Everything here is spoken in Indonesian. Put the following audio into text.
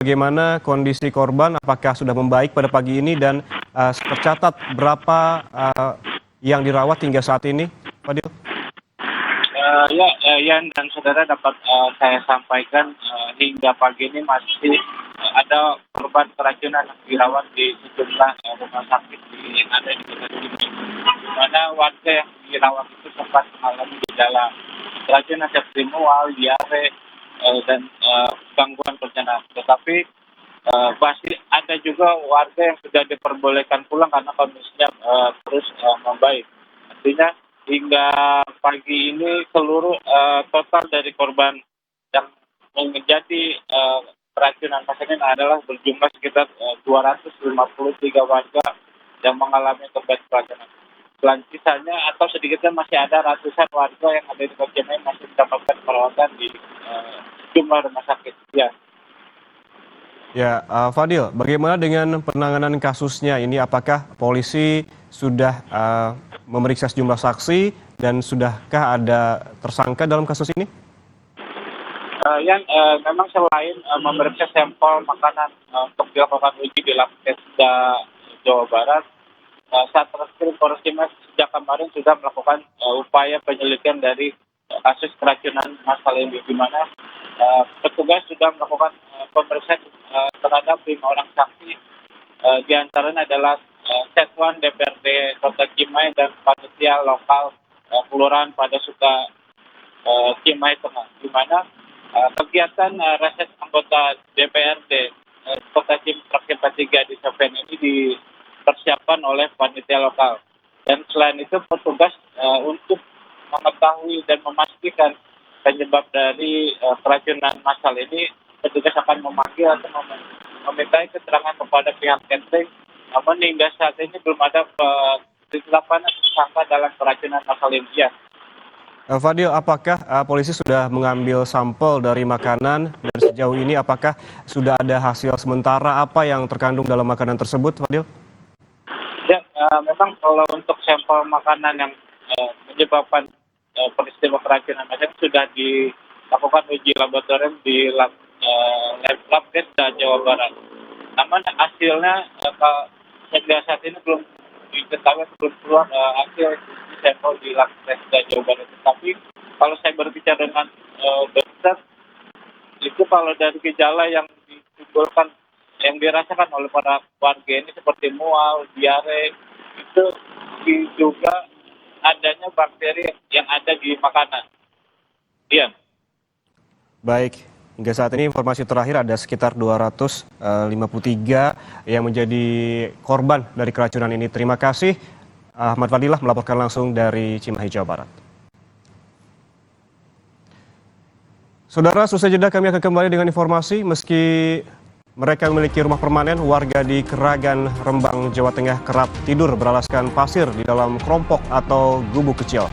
bagaimana kondisi korban? Apakah sudah membaik pada pagi ini dan tercatat berapa yang dirawat hingga saat ini, Fadil? Yan dan saudara dapat saya sampaikan hingga pagi ini masih ada korban keracunan yang dirawat di sejumlah rumah sakit yang ada di kota Cimahi, di mana warga yang dirawat itu sempat mengalami gejala keracunan seperti mual, diare, dan gangguan pencernaan. Tetapi masih ada juga warga yang sudah diperbolehkan pulang karena kondisinya terus membaik. Artinya hingga pagi ini seluruh total dari korban yang menjadi keracunan pasien adalah berjumlah sekitar 253 warga yang mengalami korban keracunan. Sisanya atau sedikitnya masih ada ratusan warga yang ada di Kota Cimahi masih mendapatkan perawatan di sejumlah rumah sakit. Ya, Fadil, bagaimana dengan penanganan kasusnya ini? Apakah polisi sudah memeriksa sejumlah saksi dan sudahkah ada tersangka dalam kasus ini? Memang selain memeriksa sampel makanan untuk dilakukan uji di Labkesda Jawa Barat, Satreskrim Polres Cimahi sejak kemarin sudah melakukan upaya penyelidikan dari kasus keracunan massal ini, di mana petugas sudah melakukan pemeriksaan terhadap 5 orang saksi, di antaranya adalah Setwan DPRD Kota Cimahi dan panitia lokal Kelurahan Padasuka Cimahi Tengah, di mana kegiatan reses anggota DPRD Kota Cimahi Traktir 3 di Sopen ini dipersiapkan oleh panitia lokal. Dan selain itu petugas untuk mengetahui dan memastikan penyebab dari keracunan massal ini, petugas akan memanggil atau meminta keterangan kepada pihak catering. Namun hingga saat ini belum ada penetapan tersangka dalam keracunan massal ini. Fadil, apakah polisi sudah mengambil sampel dari makanan dan sejauh ini apakah sudah ada hasil sementara apa yang terkandung dalam makanan tersebut, Fadil? Memang kalau untuk sampel makanan yang menyebabkan peristiwa keracunan massal sudah dilakukan uji laboratorium di Labkesda Jawa Barat. Namun hasilnya hingga saat ini belum diketahui, belum keluar hasil sampel di Labkesda Jawa Barat. Tapi kalau saya berbicara dengan dokter, itu kalau dari gejala yang ditimbulkan, yang dirasakan oleh para warga ini seperti mual, diare, itu juga adanya bakteri yang ada di makanan. Iya. Baik, hingga saat ini informasi terakhir ada sekitar 253 yang menjadi korban dari keracunan ini. Terima kasih Ahmad Fadilah melaporkan langsung dari Cimahi, Jawa Barat. Saudara, selesai jeda kami akan kembali dengan informasi. Meski mereka memiliki rumah permanen, warga di Keragan, Rembang, Jawa Tengah kerap tidur beralaskan pasir di dalam kerompok atau gubuk kecil.